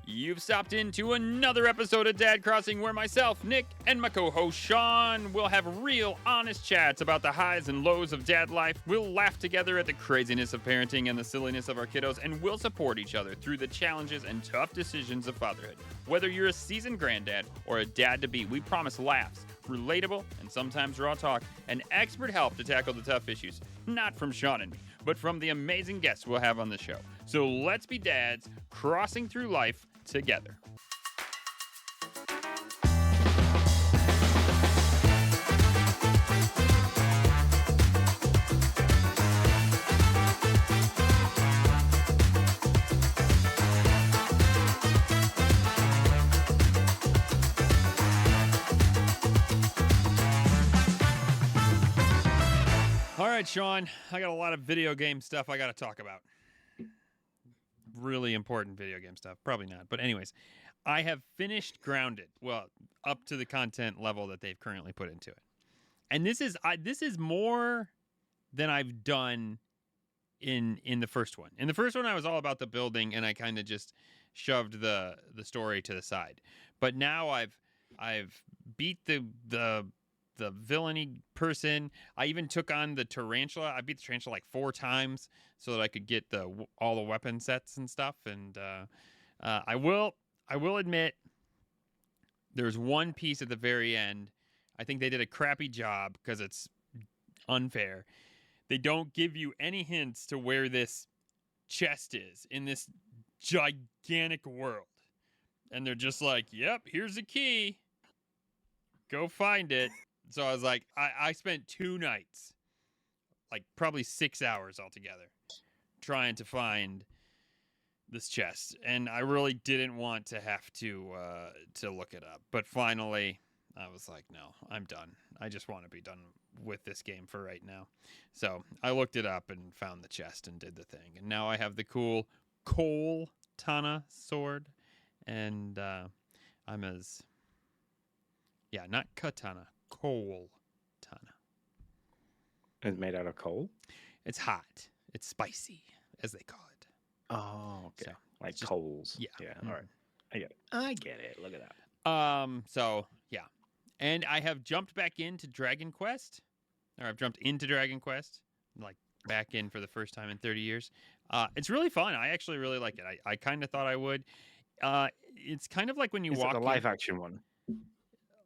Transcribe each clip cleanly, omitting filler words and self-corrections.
You've stopped into another episode of Dad Crossing where myself, Nick, and my co-host Sean will have real, honest chats about the highs and lows of dad life. We'll laugh together at the craziness of parenting and the silliness of our kiddos, and we'll support each other through the challenges and tough decisions of fatherhood. Whether you're a seasoned granddad or a dad-to-be, we promise laughs, relatable, and sometimes raw talk, and expert help to tackle the tough issues. Not from Sean and me, but from the amazing guests we'll have on the show. So let's be dads crossing through life together. All right, Sean, I got a lot of video game stuff I got to talk about. Really important video game stuff. Probably not. But anyways, I have finished Grounded. Well, up to the content level that they've currently put into it. And this is more than I've done in the first one. In the first one, I was all about the building, and I kind of just shoved the story to the side. But now I've beat the villainy person. I even took on the tarantula. I beat the tarantula like 4 times so that I could get all the weapon sets and stuff. And I will admit, there's one piece at the very end. I think they did a crappy job because it's unfair. They don't give you any hints to where this chest is in this gigantic world. And they're just like, yep, here's the key. Go find it. So I was like, I spent 2 nights, like probably 6 hours altogether, trying to find this chest. And I really didn't want to have to look it up. But finally, I was like, no, I'm done. I just want to be done with this game for right now. So I looked it up and found the chest and did the thing. And now I have the cool Cole Tana sword. And I'm as... Yeah, not katana. Coal Tana. It's made out of coal? It's hot. It's spicy, as they call it. Oh, okay. So, like just, coals. Yeah. Yeah. Mm-hmm. All right. I get it. Look at that. So yeah. And I have jumped back into Dragon Quest. Or I've jumped into Dragon Quest. Like back in for the first time in 30 years. It's really fun. I actually really like it. I kind of thought I would. It's kind of like when you walk. Is it the live action one?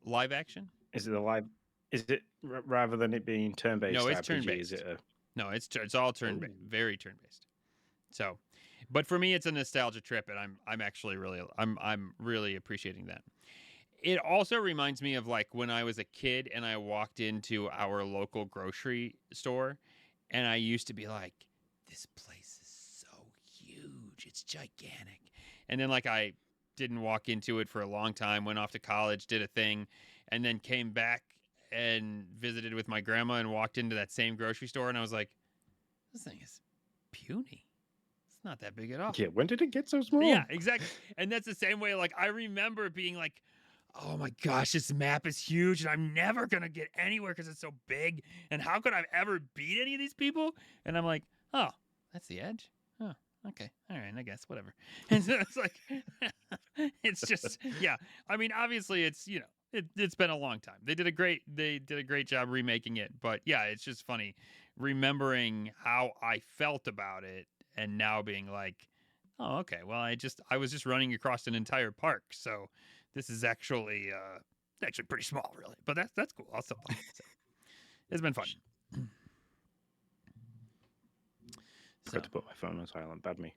Live action? Is it the live? Is it rather than it being turn-based? No, it's RPG, turn-based. is it No, it's all turn-based, very turn-based. So, but for me, it's a nostalgia trip, and I'm actually I'm really appreciating that. It also reminds me of like when I was a kid and I walked into our local grocery store, and I used to be like, "This place is so huge, it's gigantic," and then like I didn't walk into it for a long time, went off to college, did a thing, and then came back and visited with my grandma and walked into that same grocery store, and I was like, this thing is puny. It's not that big at all. Yeah, when did it get so small? Yeah, exactly. And that's the same way, like, I remember being like, oh my gosh, this map is huge, and I'm never going to get anywhere because it's so big, and how could I ever beat any of these people? And I'm like, oh, that's the edge? Oh. Okay. All right. I guess whatever. And so it's like, it's just, yeah. I mean, obviously it's, it's been a long time. They did a great job remaking it, but yeah, it's just funny remembering how I felt about it and now being like, oh, okay. Well, I was just running across an entire park. So this is actually pretty small really, but that's cool. I'll still play it. So it's been fun. I forgot to put my phone on silent. Bad me.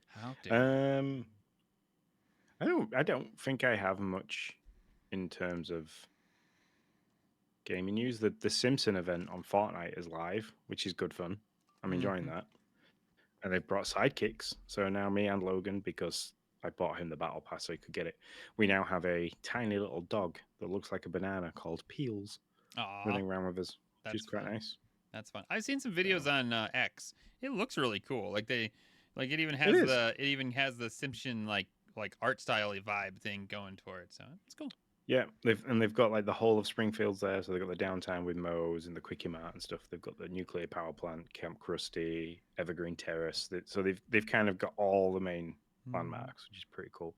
How dare I don't think I have much in terms of gaming news. The Simpson event on Fortnite is live, which is good fun. I'm enjoying that. And they've brought sidekicks. So now me and Logan, because I bought him the battle pass so he could get it, we now have a tiny little dog that looks like a banana called Peels running around with us, which is quite nice. That's fun. I've seen some videos on X. It looks really cool. Like it even has the Simpson like art style vibe thing going for it. So it's cool. Yeah, they've got like the whole of Springfield's there, so they've got the downtown with Moe's and the Quickie Mart and stuff. They've got the nuclear power plant, Camp Krusty, Evergreen Terrace. So they've kind of got all the main landmarks, which is pretty cool.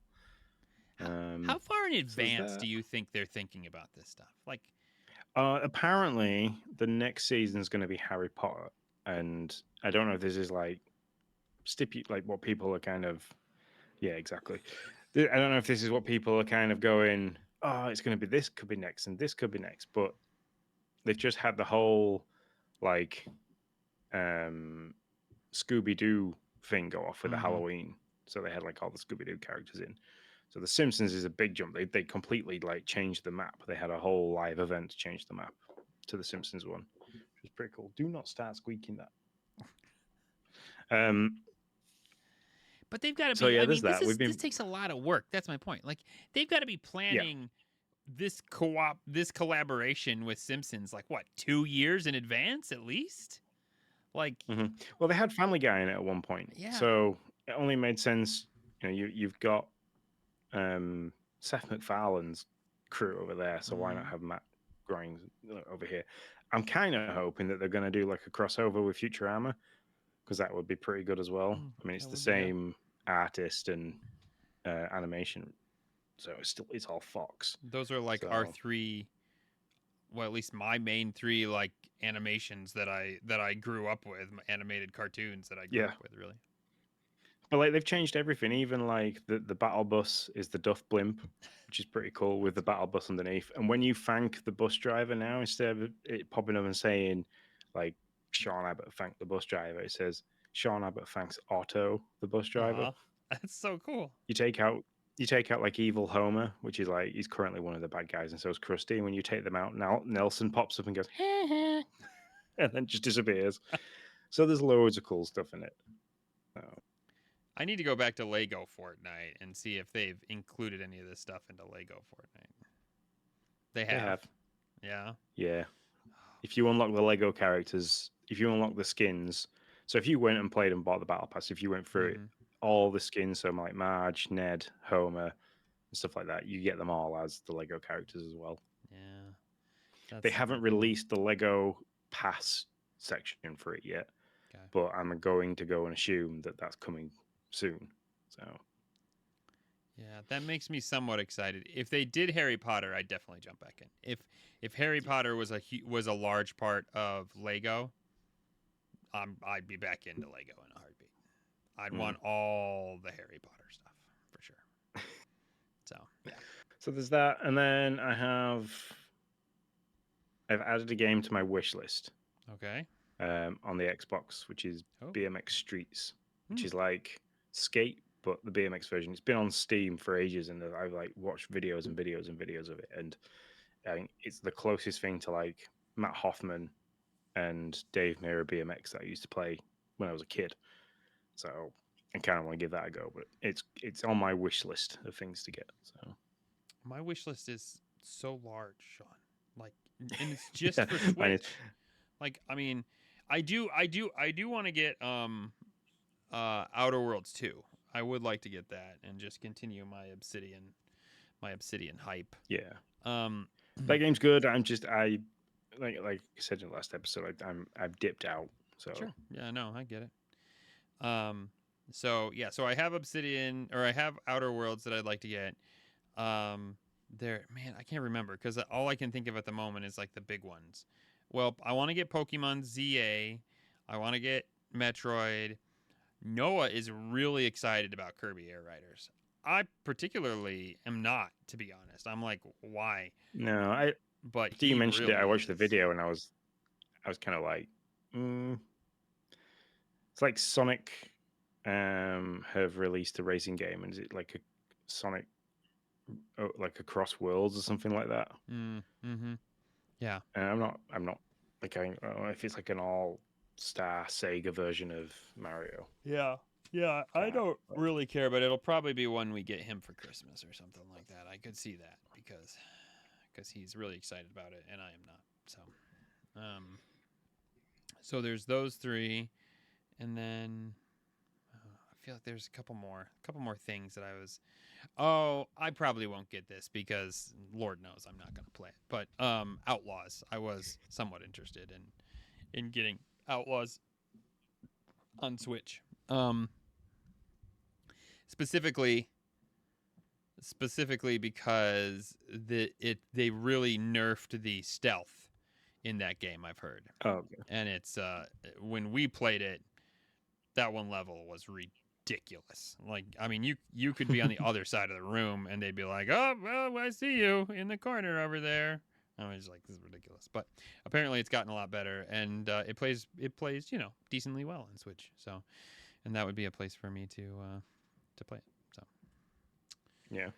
How far in So there's advance that. do you think they're thinking about this stuff? Like, Apparently, the next season is going to be Harry Potter, and I don't know if this is like like what people are kind of. Yeah, exactly. I don't know if this is what people are kind of going. Oh, it's going to be this could be next, and this could be next, but they've just had the whole like Scooby Doo thing go off with the Halloween. So they had like all the Scooby Doo characters in. So The Simpsons is a big jump. They completely like changed the map. They had a whole live event to change the map to the Simpsons one, which was pretty cool. Do not start squeaking that. but they've got to So be. yeah, I there's mean, that. this takes a lot of work. That's my point. Like, they've got to be planning this this collaboration with Simpsons. Like, what, 2 years in advance at least? Like, Well, they had Family Guy in it at one point, yeah. so it only made sense. You know, you've got Seth MacFarlane's crew over there, so why not have Matt Groening over here? I'm kind of hoping that they're going to do like a crossover with Futurama, because that would be pretty good as well. I mean, it's the same artist and animation, so it's all Fox. Those are like our three. Well, at least my main three like animations that I grew up with, animated cartoons that I grew up with, really. But like they've changed everything. Even like the battle bus is the Duff Blimp, which is pretty cool with the battle bus underneath. And when you thank the bus driver now, instead of it popping up and saying like Sean Abbott thanked the bus driver, it says Sean Abbott thanks Otto, the bus driver. That's so cool. You take out like evil Homer, which is like he's currently one of the bad guys, and so is Krusty. And when you take them out, now Nelson pops up and goes, and then just disappears. So there's loads of cool stuff in it. I need to go back to Lego Fortnite and see if they've included any of this stuff into Lego Fortnite. They have. Yeah. Yeah. If you unlock the Lego characters, if you unlock the skins, so if you went and played and bought the battle pass, if you went through it, all the skins, so like Marge, Ned, Homer, and stuff like that, you get them all as the Lego characters as well. Yeah. They haven't released the Lego pass section for it yet, but I'm going to go and assume that that's coming soon. So yeah, that makes me somewhat excited. If they did Harry Potter, I'd definitely jump back in. If Harry Potter was a large part of Lego, I'd be back into Lego in a heartbeat. I'd want all the Harry Potter stuff for sure. So yeah. So there's that, and then I've added a game to my wish list. Okay. On the Xbox, which is BMX Streets, which is like Skate, but the BMX version. It's been on Steam for ages, and I've like watched videos and videos and videos of it, and I think it's the closest thing to like Matt Hoffman and Dave Mirra BMX that I used to play when I was a kid. So I kind of want to give that a go, but it's on my wish list of things to get. So my wish list is so large, Sean. Like, and it's just for Switch. Like, I mean, I do want to get Outer Worlds 2. I would like to get that and just continue my Obsidian hype. Yeah. That game's good. I like I said in the last episode, I've dipped out. So sure. Yeah, no, I get it. So yeah, so I have Obsidian, or I have Outer Worlds that I'd like to get. Man, I can't remember because all I can think of at the moment is like the big ones. Well, I want to get Pokemon ZA. I want to get Metroid. Noah is really excited about Kirby Air Riders. I particularly am not, to be honest. I'm like, why? No, But after you mentioned really it, I watched the video and I was kind of like, It's like Sonic have released a racing game, and is it like a Sonic, like across worlds or something like that? Yeah. And I'm not like I don't know if it's like an all-star Sega version of Mario. Yeah. I don't really care, but it'll probably be one we get him for Christmas or something like that. I could see that because he's really excited about it, and I am not. So, so there's those three, and then I feel like there's a couple more things that I was. Oh, I probably won't get this because Lord knows I'm not going to play it. But Outlaws, I was somewhat interested in getting Outlaws on Switch. Specifically, specifically because they really nerfed the stealth in that game. I've heard, Oh, okay. and it's when we played it, that one level was ridiculous. Like, I mean, you could be on the other side of the room, and they'd be like, "Oh, well, I see you in the corner over there." I was like, "This is ridiculous," but apparently it's gotten a lot better, and it plays decently well on Switch. So, and that would be a place for me to play it. So, Yeah.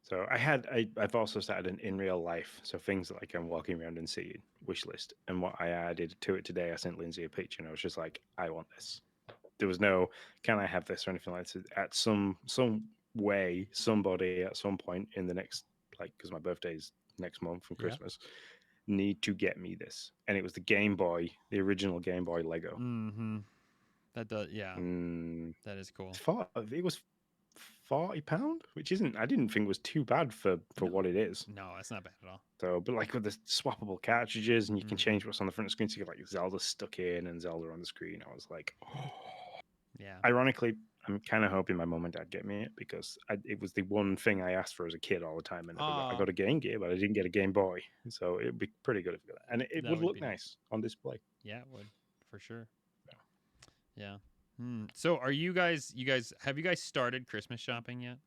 So I've also started an in real life. So things like I'm walking around and seeing wish list. And what I added to it today, I sent Lindsay a picture and I was just like, I want this. There was no, can I have this or anything like that. At some way, somebody at some point in the next, like, because my birthday's next month from yeah. Christmas, need to get me this. And it was the Game Boy, the original Game Boy Lego. Mm-hmm. That does, yeah. That is cool. It was £40, which isn't. I didn't think was too bad for what it is. No, it's not bad at all. So, but like with the swappable cartridges, and you can change what's on the front screen, so you get like Zelda stuck in and Zelda on the screen. I was like, oh. Yeah. Ironically, I'm kind of hoping my mum and dad get me it because it was the one thing I asked for as a kid all the time, and I got a Game Gear, but I didn't get a Game Boy. So it'd be pretty good if I got that, and it would look nice on display. Yeah, it would for sure. Yeah. So, are you guys? Have you guys started Christmas shopping yet?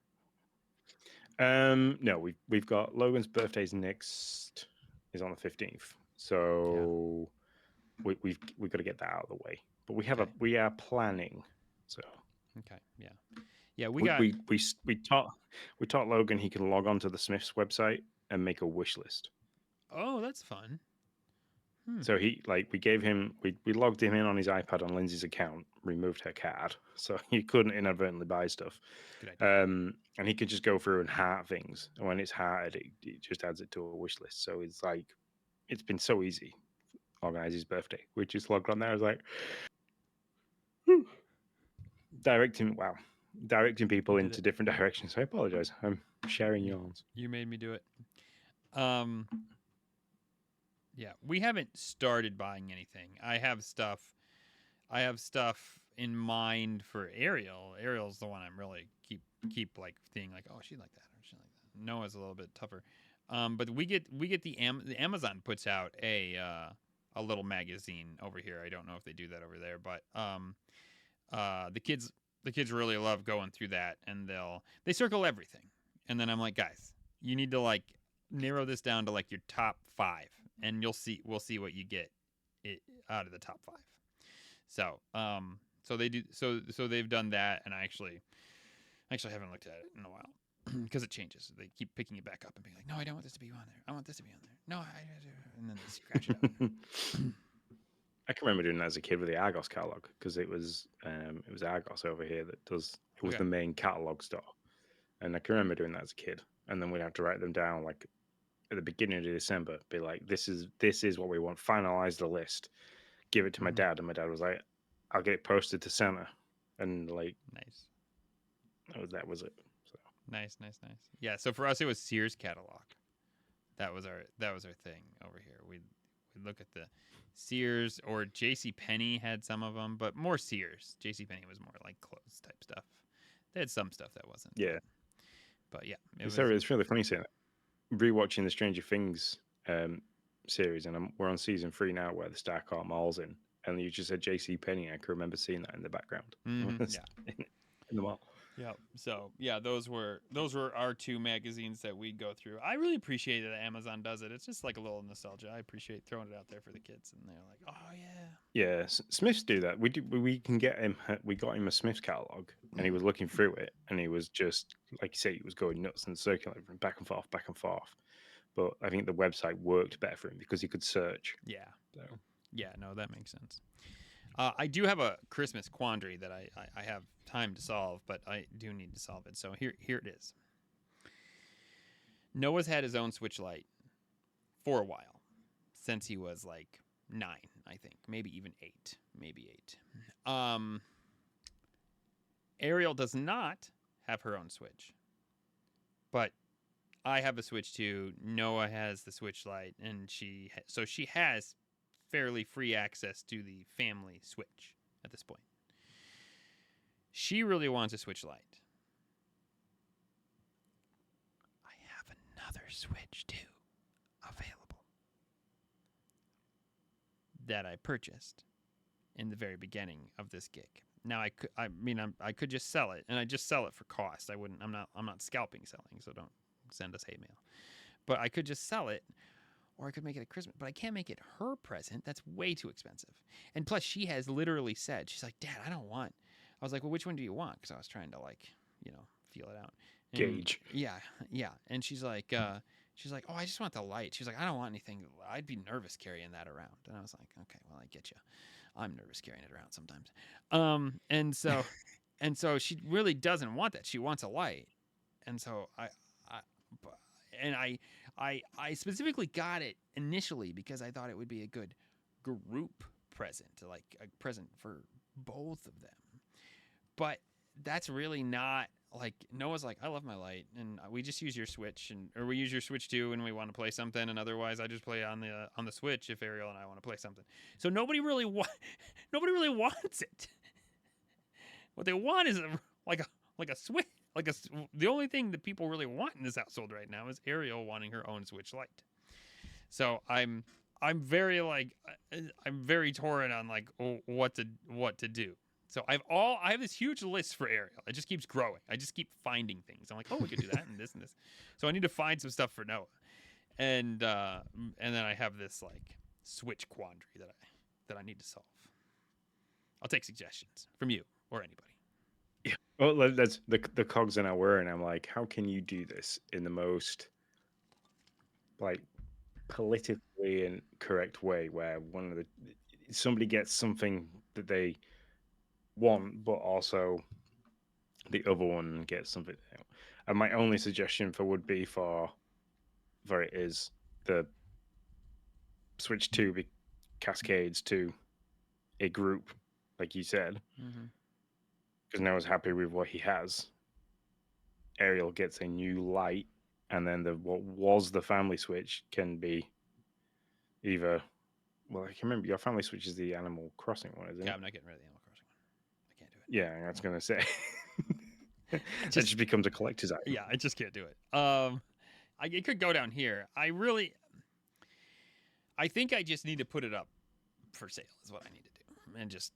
No, we've got Logan's birthday's next is on the 15th, so we've got to get that out of the way. But we are planning. So okay, yeah. We taught Logan he can log on to the Smiths website and make a wish list. Oh, that's fun. So we logged him in on his iPad on Lindsay's account, removed her card, so he couldn't inadvertently buy stuff. And he could just go through and heart things, and when it's hearted, it just adds it to a wish list. So it's like it's been so easy. Organize his birthday. We just logged on there. I was like, directing people into different directions. So I apologize. I'm sharing yawns. You made me do it. Yeah, we haven't started buying anything. I have stuff in mind for Ariel. Ariel's the one I'm really keep like thinking like, oh, she like that or she like that. Noah's a little bit tougher. But we get the Amazon puts out a little magazine over here. I don't know if they do that over there, but the kids really love going through that, and they circle everything. And then I'm like, guys, you need to like narrow this down to like your top 5, and we'll see what you get out of the top 5. So so they do so they've done that, and I actually haven't looked at it in a while because it changes. They keep picking it back up and being like, no, I don't want this to be on there. I want this to be on there. No, and then they scratch it out. I can remember doing that as a kid with the Argos catalog because it was Argos over here that does. It was the main catalog store, and I can remember doing that as a kid. And then we'd have to write them down like at the beginning of December, be like, this is what we want. Finalize the list, give it to my dad, and my dad was like, I'll get it posted to Santa, and like nice. That was it. So nice. Yeah. So for us, it was Sears catalog. That was our thing over here. We'd look at the Sears, or JCPenney had some of them, but more Sears. JCPenney was more like clothes type stuff. They had some stuff that wasn't. Yeah. But yeah, it's really funny seeing that. Rewatching the Stranger Things series, and we're on season 3 now, where the Starcourt Mall's in, and you just said JCPenney. I can remember seeing that in the background. Yeah. In the mall. Yeah. So yeah, those were our 2 magazines that we go through. I really appreciate that Amazon does it. It's just like a little nostalgia. I appreciate throwing it out there for the kids, and they're like, oh yeah. Yeah, Smiths do that. We can get him. We got him a Smiths catalog, and he was looking through it, and he was just like you say, he was going nuts and circulating back and forth. But I think the website worked better for him because he could search. Yeah. So. Yeah. No, that makes sense. I do have a Christmas quandary that I have time to solve, but I do need to solve it. So here it is. Noah's had his own Switch Lite for a while, since he was like 9, I think, maybe even 8, Ariel does not have her own Switch, but I have a Switch too. Noah has the Switch Lite, and she has fairly free access to the family Switch at this point. She really wants a Switch Lite. another Switch 2 available that I purchased in the very beginning of this gig. Now I could just sell it, and I just sell it for cost. I'm not scalping selling, so don't send us hate mail. But I could just sell it, or I could make it a Christmas. But I can't make it her present. That's way too expensive. And plus, she has literally said, she's like, Dad, I don't want. I was like, well, which one do you want? Because I was trying to feel it out. And Gauge. Yeah. And she's like, oh, I just want the light. She's like, I don't want anything. I'd be nervous carrying that around. And I was like, okay, well, I get you. I'm nervous carrying it around sometimes. And so she really doesn't want that. She wants a light. And so I specifically got it initially because I thought it would be a good group present, like a present for both of them. But that's really not like Noah's like, I love my light, and we just use your Switch, or we use your Switch too when we want to play something, and otherwise I just play on the Switch if Ariel and I want to play something. So nobody really wants it. What they want is a Switch. The only thing that people really want in this household right now is Ariel wanting her own Switch Lite. So I'm very torn on like what to do. So I have this huge list for Ariel. It just keeps growing. I just keep finding things. I'm like, oh, we could do that and this and this. So I need to find some stuff for Noah, and then I have this like Switch quandary that I need to solve. I'll take suggestions from you or anybody. Yeah. Well, that's the cogs in our whir, and I'm like, how can you do this in the most like politically and correct way, where somebody gets something that they want, but also the other one gets something. And my only suggestion would be for it is the Switch 2 cascades to a group, like you said, because Noah's happy with what he has. Ariel gets a new light, and then what was the family Switch can be either. Well, I can remember your family Switch is the Animal Crossing one, isn't it? Yeah, I'm not getting rid of the Animal Crossing one. I can't do it. Yeah, I was gonna say. It just becomes a collector's item. Yeah, I just can't do it. It could go down here. I think I just need to put it up for sale is what I need to do, and just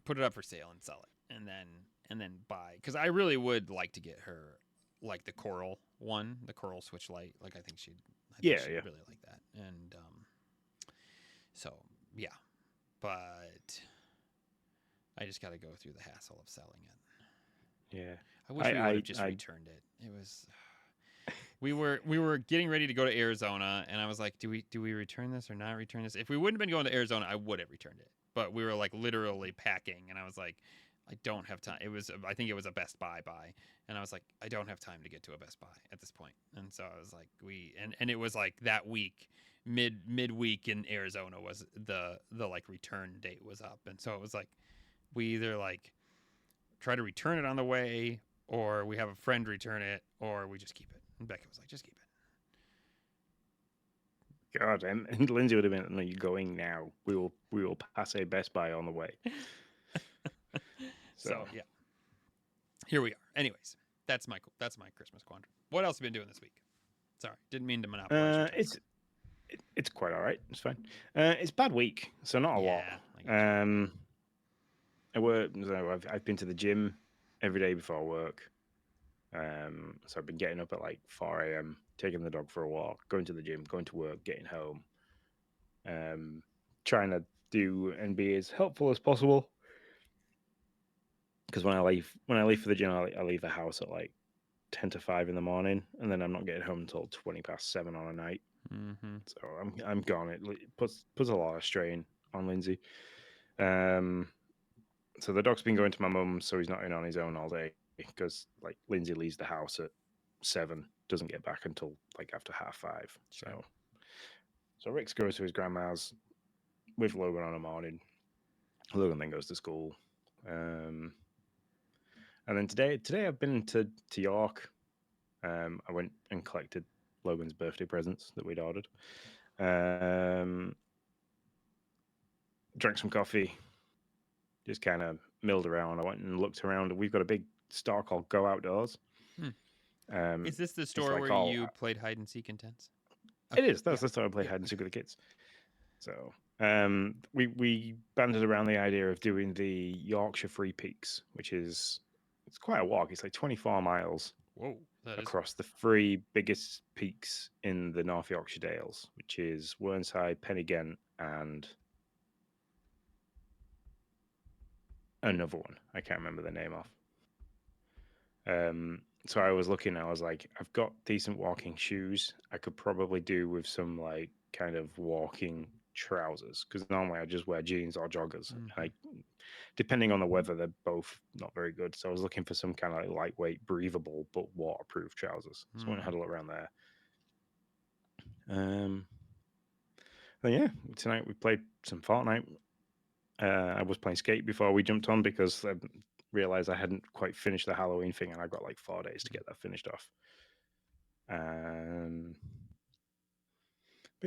put it up for sale and sell it, and then buy, because I really would like to get her like the Coral one, the Coral Switch Lite. Like I think she'd really like that, and so yeah, but I just got to go through the hassle of selling it. Yeah, I wish we would have just returned it. It was. We were getting ready to go to Arizona, and I was like, do we return this or not return this? If we wouldn't have been going to Arizona, I would have returned it. But we were like literally packing, and I was like, I don't have time. I think it was a Best Buy buy, and I was like, I don't have time to get to a Best Buy at this point. And so I was like, and it was like that week, midweek in Arizona was the like return date was up, and so it was like we either like try to return it on the way, or we have a friend return it, or we just keep it. And Becca was like, just keep it. God, and Lindsay would have been, no, you're going now. We will pass a Best Buy on the way. So yeah, here we are. Anyways, that's my Christmas quandary. What else have you been doing this week? Sorry, didn't mean to monopolize. It's quite all right. It's fine. It's a bad week, so not a lot. I've been to the gym every day before work. So I've been getting up at like 4 a.m., taking the dog for a walk, going to the gym, going to work, getting home, trying to do and be as helpful as possible. Because when I leave for the gym, I leave the house at like 10 to 5 in the morning, and then I'm not getting home until 20 past 7 on a night. Mm-hmm. So I'm gone. It puts a lot of strain on Lindsay. So the dog's been going to my mum's, so he's not in on his own all day, because like Lindsay leaves the house at 7, doesn't get back until like after 5:30. So Rick's goes to his grandma's with Logan on a morning. Logan then goes to school. And then today I've been to York. I went and collected Logan's birthday presents that we'd ordered. Drank some coffee. Just kind of milled around. I went and looked around. We've got a big store called Go Outdoors. Is this the It's store like, where oh, you played hide and seek intense? it Okay. is. That's the time I played hide and seek with the kids. So we banded around the idea of doing the Yorkshire Free Peaks, which is it's quite a walk. It's like 24 miles Whoa, that is. across the three biggest peaks in the North Yorkshire Dales, which is Whernside, Penigent, and another one. I can't remember the name of. So I was looking, I was like, I've got decent walking shoes. I could probably do with some like kind of walking trousers because normally I just wear jeans or joggers. Mm-hmm. And depending on the weather, they're both not very good. So I was looking for some kind of like lightweight, breathable, but waterproof trousers. So I went and had a look around there. Then yeah, tonight we played some Fortnite. I was playing Skate before we jumped on because I realized I hadn't quite finished the Halloween thing, and I got like 4 days to get that finished off. But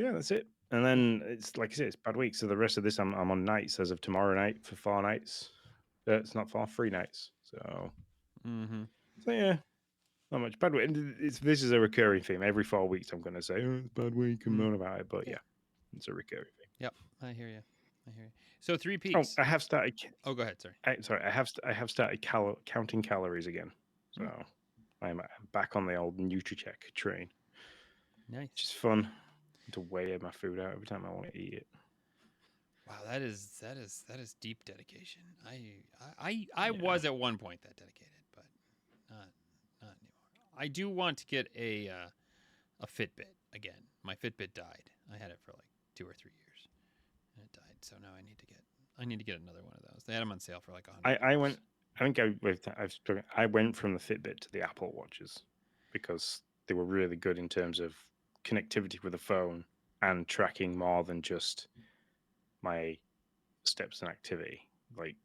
yeah, that's it. And then it's like I said, it's bad week. So the rest of this, I'm on nights as of tomorrow night for 4 nights. It's not 4, 3 nights. So, so yeah, not much bad week. And this is a recurring theme. Every 4 weeks, I'm going to say, "Oh, it's a bad week," and moan about it. But yeah, it's a recurring thing. Yep, I hear you. So 3 Oh, peaks. I have started. Oh, go ahead. Sorry. I have started counting calories again. So I'm back on the old NutriCheck train. Nice. Which is fun to weigh my food out every time I want to eat it. Wow, that is deep dedication. I was at one point that dedicated, but not anymore. I do want to get a Fitbit again. My Fitbit died. I had it for like 2 or 3 years, and it died. So now I need to get another one of those. They had them on sale for like $100. I went from the Fitbit to the Apple Watches because they were really good in terms of connectivity with the phone and tracking more than just my steps and activity. Like,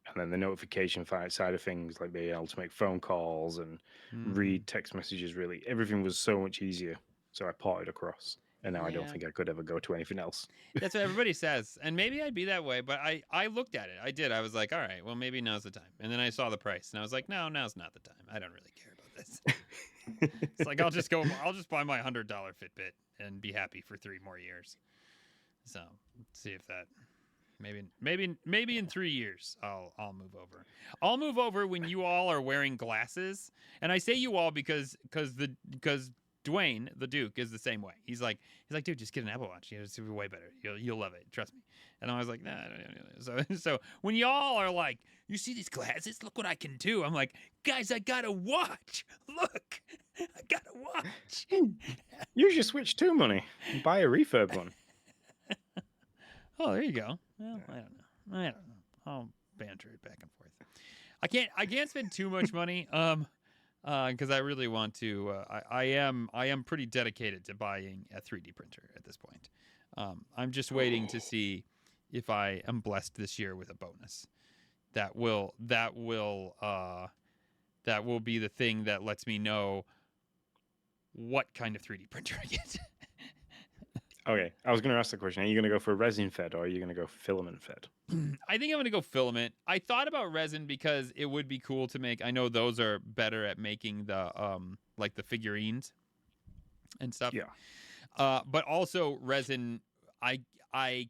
and then the notification side of things, like being able to make phone calls and read text messages. Really, everything was so much easier. So I ported across. And now I don't think I could ever go to anything else. That's what everybody says. And maybe I'd be that way, but I looked at it. I did. I was like, all right, well, maybe now's the time. And then I saw the price, and I was like, no, now's not the time. I don't really care about this. It's like I'll just buy my $100 Fitbit and be happy for 3 more years. So see if that maybe in 3 years I'll move over. I'll move over when you all are wearing glasses. And I say you all because Dwayne, the Duke, is the same way. He's like, dude, just get an Apple Watch. It's way better. You'll love it. Trust me. And I was like, nah. So when y'all are like, you see these glasses? Look what I can do. I'm like, guys, I got a watch. Look, I got a watch. Use your Switch 2 money and buy a refurb one. Oh, there you go. Well, I don't know. I'll banter it back and forth. I can't spend too much money. Because I really want to. I am pretty dedicated to buying a 3D printer at this point. I'm just waiting to see if I am blessed this year with a bonus. That will be the thing that lets me know what kind of 3D printer I get. Okay, I was going to ask the question: are you going to go for resin fed or are you going to go for filament fed? I think I'm going to go filament. I thought about resin because it would be cool to make. I know those are better at making the like the figurines and stuff. Yeah. But also resin. I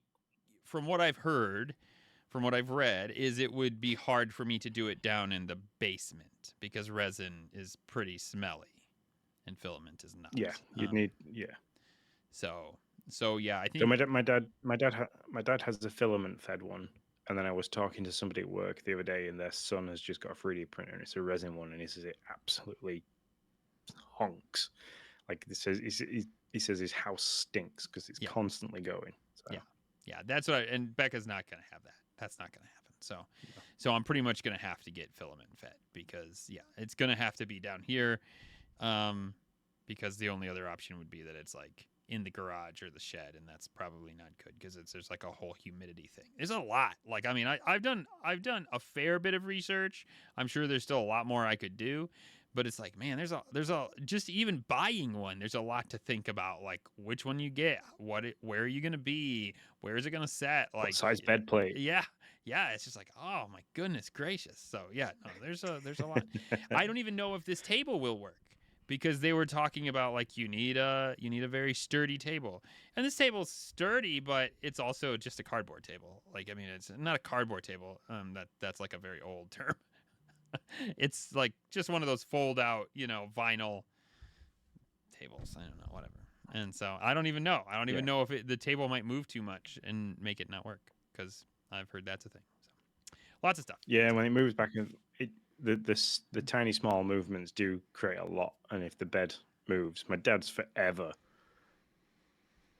from what I've heard, from what I've read, is it would be hard for me to do it down in the basement because resin is pretty smelly, and filament is not. Yeah, you'd need. Yeah. So yeah, I think. So my dad has a filament fed one, and then I was talking to somebody at work the other day, and their son has just got a 3D printer, and it's a resin one, and he says it absolutely honks. Like this says, he says his house stinks because it's constantly going. So. Yeah, that's what. And Becca's not going to have that. That's not going to happen. So I'm pretty much going to have to get filament fed because it's going to have to be down here, because the only other option would be that it's like in the garage or the shed, and that's probably not good because there's like a whole humidity thing. There's a lot. Like, I mean, I've done a fair bit of research. I'm sure there's still a lot more I could do, But it's like, man, there's a just even buying one, there's a lot to think about, like which one you get, where are you gonna be, where is it gonna set, What like, size bed plate? yeah, yeah. It's just like, oh my goodness gracious. So yeah, no, there's a lot. I don't even know if this table will work because they were talking about like you need a very sturdy table, and this table's sturdy, but it's also just a cardboard table. Like, I mean, it's not a cardboard table. That's like a very old term. It's like just one of those fold out, vinyl tables. I don't know, whatever. And so I don't even know. I don't even know if the table might move too much and make it not work, because I've heard that's a thing. So lots of stuff. Yeah, when it moves back, the tiny small movements do create a lot. And if the bed moves, my dad's forever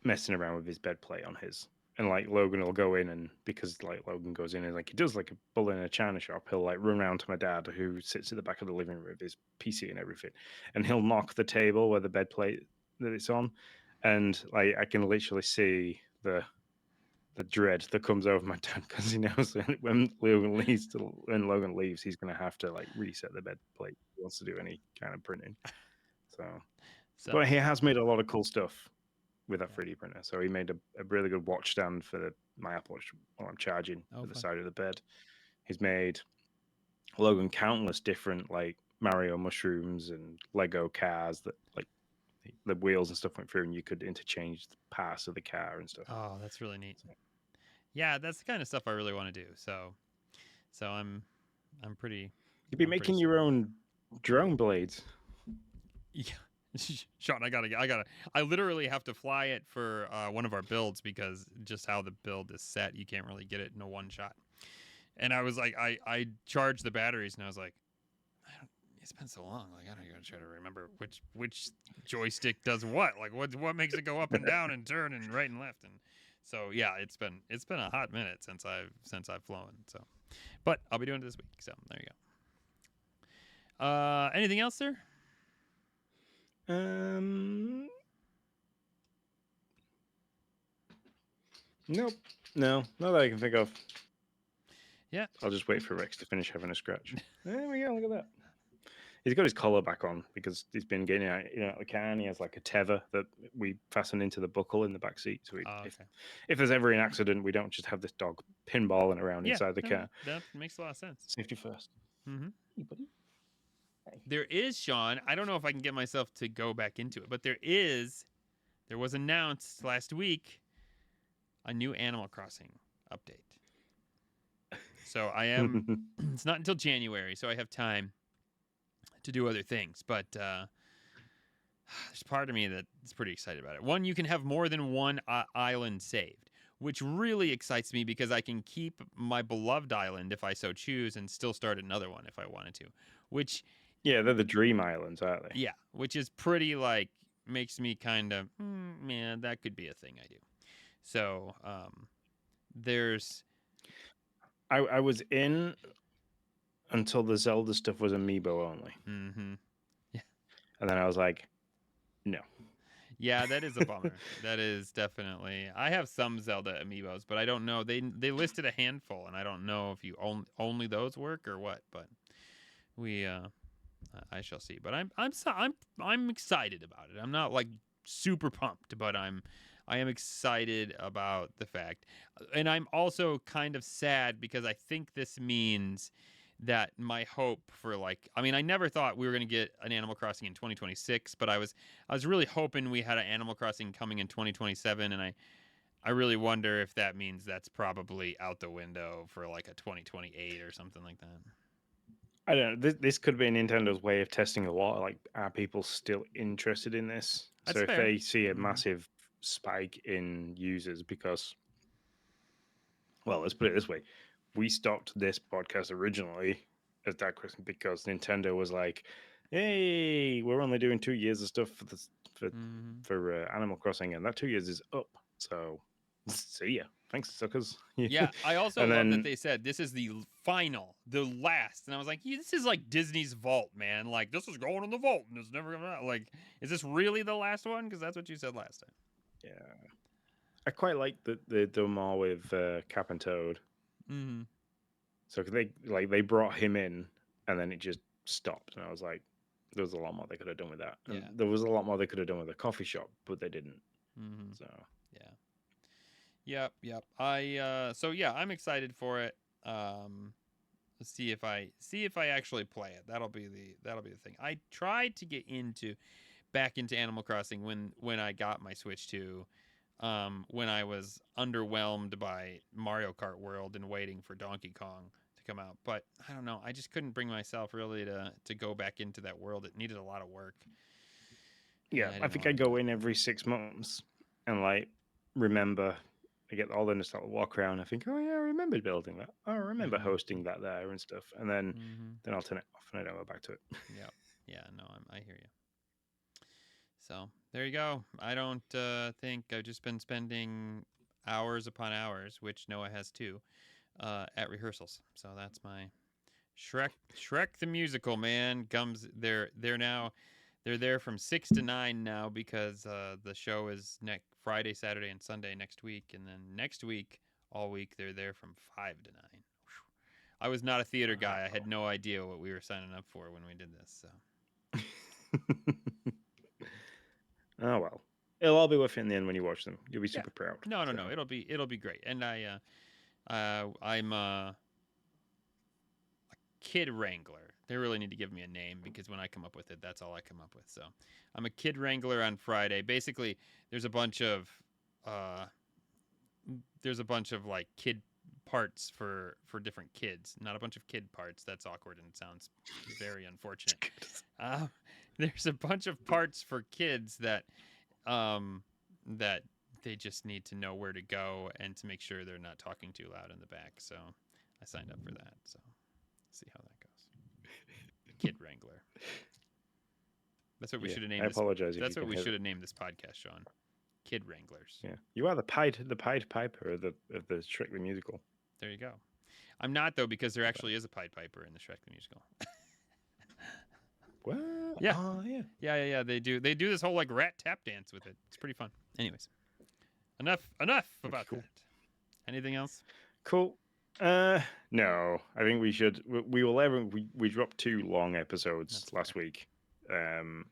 messing around with his bed plate on his. And like Logan will go in, and because like Logan goes in and like he does like a bull in a china shop, he'll like run around to my dad who sits at the back of the living room with his PC and everything, and he'll knock the table where the bed plate that it's on, and like I can literally see the dread that comes over my dad because he knows that when Logan leaves, he's gonna have to like reset the bed plate if he wants to do any kind of printing. So but he has made a lot of cool stuff with that 3D printer. So he made a really good watch stand for my Apple Watch while I'm charging at the side of the bed. He's made Logan countless different like Mario mushrooms and Lego cars that like the wheels and stuff went through, and you could interchange the parts of the car and stuff. Oh, that's really neat. Yeah, that's the kind of stuff I really want to do. So I'm pretty. You'd be making your own drone blades. Yeah. Sean, I literally have to fly it for one of our builds, because just how the build is set, you can't really get it in a one shot. And I was like, I charged the batteries, and I was like, it's been so long. Like, I don't even try to remember which joystick does what. Like, what makes it go up and down and turn and right and left. And so yeah, it's been a hot minute since I've flown. So, but I'll be doing it this week. So there you go. Anything else, sir? Nope. No, not that I can think of. Yeah. I'll just wait for Rex to finish having a scratch. There we go. Look at that. He's got his collar back on because he's been getting out of the car, and he has like a tether that we fasten into the buckle in the back seat. So if there's ever an accident, we don't just have this dog pinballing around inside the car. That makes a lot of sense. Safety first. Mm-hmm. Hey, buddy. Hey. There is, Sean, I don't know if I can get myself to go back into it, but there was announced last week a new Animal Crossing update. So I am, it's not until January, so I have time to do other things, but there's part of me that's pretty excited about it. One, you can have more than one island saved, which really excites me because I can keep my beloved island if I so choose and still start another one if I wanted to, which... Yeah, they're the dream islands, aren't they? Yeah, which is pretty, like, makes me kind of, man, that could be a thing I do. So there's... I was in until the Zelda stuff was amiibo only. Mm-hmm. Yeah. And then I was like, no. Yeah, that is a bummer. That is definitely... I have some Zelda amiibos, but I don't know. They listed a handful, and I don't know if you only those work or what, but I shall see. But I'm excited about it. I'm not like super pumped, but I am excited about the fact. And I'm also kind of sad because I think this means that my hope for I never thought we were going to get an Animal Crossing in 2026, but I was really hoping we had an Animal Crossing coming in 2027, and I really wonder if that means that's probably out the window for like a 2028 or something like that. I don't know. This could be Nintendo's way of testing a lot. Like, are people still interested in this? That's so fair. If they see a massive spike in users because, well, let's put it this way. We stopped this podcast originally as that question because Nintendo was like, hey, we're only doing 2 years of stuff for Animal Crossing, and that 2 years is up. So see ya. Thanks, suckers. Yeah, I also love that they said this is the last. And I was like, this is like Disney's vault, man. Like, this is going in the vault, and it's never going to... Like, is this really the last one? Because that's what you said last time. Yeah. I quite like that they do more with Cap and Toad. Mm-hmm. So they brought him in, and then it just stopped. And I was like, there was a lot more they could have done with that. And Yeah. there was a lot more they could have done with the coffee shop, but they didn't. Mm-hmm. So Yep. So yeah, I'm excited for it. Let's see if I actually play it. That'll be the thing. I tried to get back into Animal Crossing when I got my Switch 2. When I was underwhelmed by Mario Kart World and waiting for Donkey Kong to come out. But I don't know. I just couldn't bring myself really to go back into that world. It needed a lot of work. yeah, I think I go in every 6 months and like remember. I get all the nostalgia, walk around. I think, oh yeah, I remember building that. Oh, I remember hosting that there and stuff. And then I'll turn it off and I don't go back to it. Yep. Yeah. No, I hear you. So there you go. I don't think I've just been spending hours upon hours, which Noah has too, at rehearsals. So that's my Shrek the musical, man. Comes they're there from 6 to 9 now because the show is next Friday, Saturday, and Sunday next week, and then next week all week they're there from 5 to 9. Whew. I was not a theater guy. I had no idea what we were signing up for when we did this. So. Oh well, it'll all be worth it in the end when you watch them. You'll be super proud. No. It'll be great. And I'm a kid wrangler. They really need to give me a name because when I come up with it, that's all I come up with. So I'm a kid wrangler on Friday. Basically, there's a bunch of like kid parts for different kids. Not a bunch of kid parts. That's awkward and sounds very unfortunate. There's a bunch of parts for kids that they just need to know where to go and to make sure they're not talking too loud in the back. So I signed up for that. So see how that goes. Kid Wrangler. That's what we should have named. I apologize. That's what we should have named this podcast, Sean. Kid Wranglers. Yeah, you are the Pied Piper of the Shrek the Musical. There you go. I'm not though because there actually is a Pied Piper in the Shrek the Musical. What? Yeah. Yeah. They do this whole like rat tap dance with it. It's pretty fun. Anyways, enough about that. Anything else? Cool. No, I think we should. We dropped 2 long episodes last week.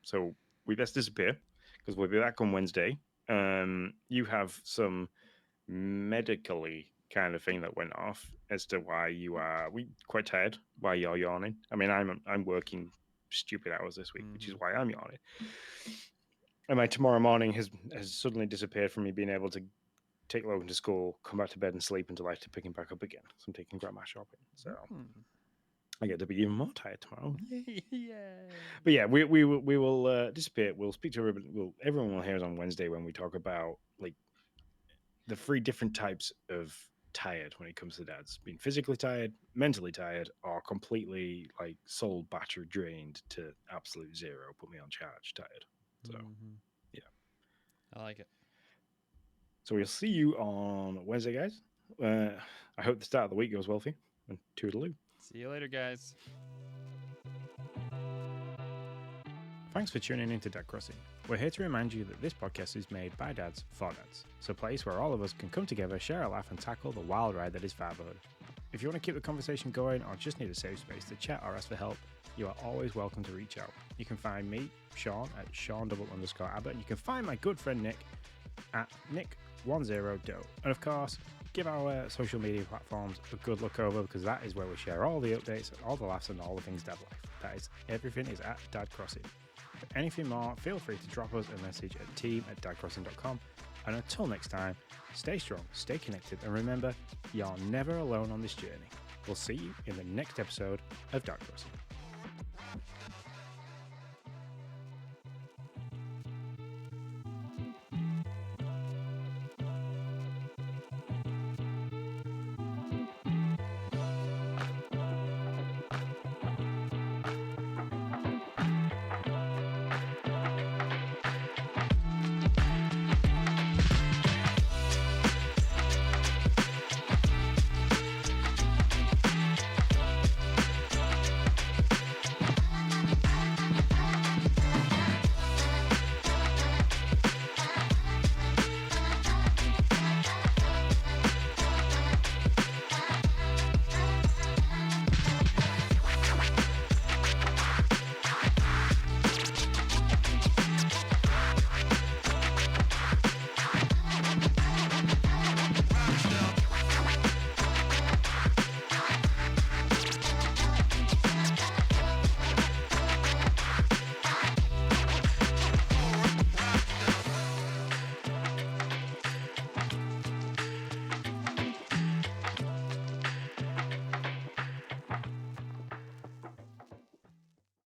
So we best disappear because we'll be back on Wednesday. You have some medically kind of thing that went off as to why you are quite tired, why you're yawning. I mean, I'm working stupid hours this week, which is why I'm yawning. And my tomorrow morning has suddenly disappeared from me being able to take Logan to school, come back to bed and sleep until I have to pick him back up again. So I'm taking grandma shopping. So I get to be even more tired tomorrow. Yeah. But yeah, we will disappear. We'll speak to everybody. Everyone will hear us on Wednesday when we talk about like the 3 different types of tired when it comes to dads: being physically tired, mentally tired, or completely like soul battery drained to absolute zero. Put me on charge, tired. So yeah, I like it. So we'll see you on Wednesday, guys. I hope the start of the week goes well for you. And toodaloo. See you later, guys. Thanks for tuning in to Dad Crossing. We're here to remind you that this podcast is made by dads for dads. It's a place where all of us can come together, share a laugh, and tackle the wild ride that is fatherhood. If you want to keep the conversation going or just need a safe space to chat or ask for help, you are always welcome to reach out. You can find me, Sean, at Sean_Abbott. And you can find my good friend Nick at Nick10Do. And of course, give our social media platforms a good look over because that is where we share all the updates, all the laughs, and all the things dad life. That is, everything is at Dad Crossing. For anything more, feel free to drop us a message at team@dadcrossing.com. And until next time, stay strong, stay connected, and remember, you're never alone on this journey. We'll see you in the next episode of Dad Crossing.